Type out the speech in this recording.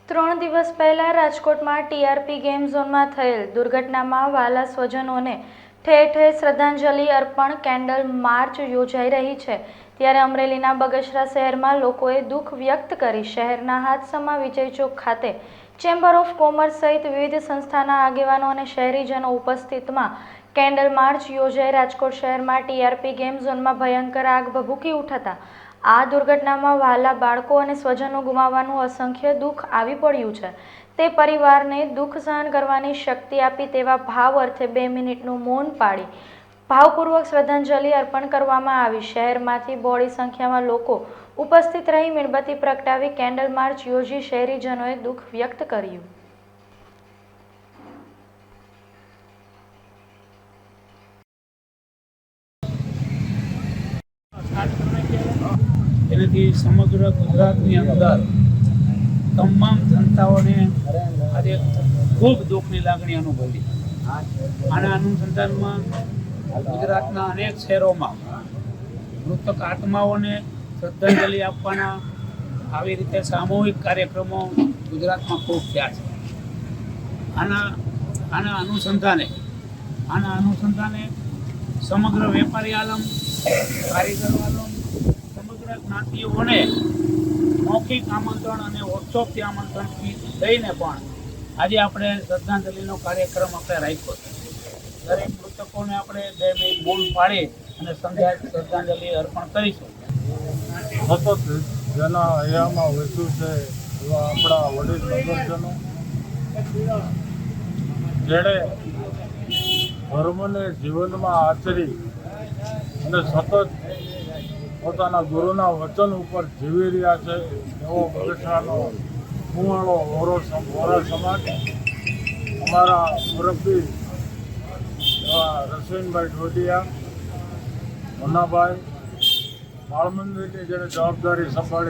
3 દિવસ પહેલા રાજકોટમાં ટીઆરપી ગેમ ઝોનમાં થયેલ દુર્ઘટનામાં વાલા સ્વજનોને ઠેર ઠેર શ્રદ્ધાંજલિ અર્પણ કેન્ડલ માર્ચ યોજાઈ રહી છે। ત્યારે અમરેલીના બગસરા શહેરમાં લોકોએ દુઃખ વ્યક્ત કરી શહેરના હાથસમા વિજય ચોક ખાતે ચેમ્બર ઓફ કોમર્સ સહિત વિવિધ સંસ્થાના આગેવાનો અને શહેરીજનો ઉપસ્થિતમાં કેન્ડલ માર્ચ યોજાઈ। રાજકોટ શહેરમાં ટીઆરપી ગેમ ઝોનમાં ભયંકર આગ ભભૂકી ઉઠતા આ દુર્ઘટનામાં વહાલા બાળકો અને સ્વજનો ગુમાવવાનું અસંખ્ય દુઃખ આવી પડ્યું છે। તે પરિવારને દુઃખ સહન કરવાની શક્તિ આપી તેવા ભાવ અર્થે 2 મિનિટનું મૌન પાળી ભાવપૂર્વક શ્રદ્ધાંજલિ અર્પણ કરવામાં આવી। શહેરમાંથી બહોળી સંખ્યામાં લોકો ઉપસ્થિત રહી મીણબત્તી પ્રગટાવી કેન્ડલ માર્ચ યોજી શહેરીજનોએ દુઃખ વ્યક્ત કર્યું। એનાથી સમગ્ર ગુજરાતની અંદર તમામ જનતાઓને આજે ખૂબ દુઃખની લાગણી અનુભવી। આના અનુસંધાનમાં ગુજરાતના અનેક શહેરોમાં મૃતક આત્માઓને શ્રદ્ધાંજલિ આપવાના આવી રીતે સામૂહિક કાર્યક્રમો ગુજરાતમાં ખૂબ થયા છે। આના અનુસંધાને સમગ્ર વેપારી આલમ, કારીગરો આલમ, સમગ્ર જ્ઞાતિઓને મૌખિક આમંત્રણ અને વોટ્સઅપથી આમંત્રણ દઈને પણ આજે આપણે શ્રદ્ધાંજલિનો કાર્યક્રમ આપણે રાખ્યો છે। દરેક મૃતકોને આપણે 2 મિનિટ મૌન પાડી અને શ્રદ્ધાંજલિ અર્પણ કરીશું। સતત જેના હૈયામાં વસ્યું છે એવા આપણા વડીલ નગરજનો જેણે ધર્મને જીવનમાં આચરી અને સતત પોતાના ગુરુના વચન ઉપર જીવી રહ્યા છે એવો બગસરાનો કુંવાળો વોરા સમાજ અમારા મુરબ્બી એવા રસવીનભાઈ ઢોડિયા, મુન્નાભાઈ બાળ મંદિરની જેણે જવાબદારી સંભાળી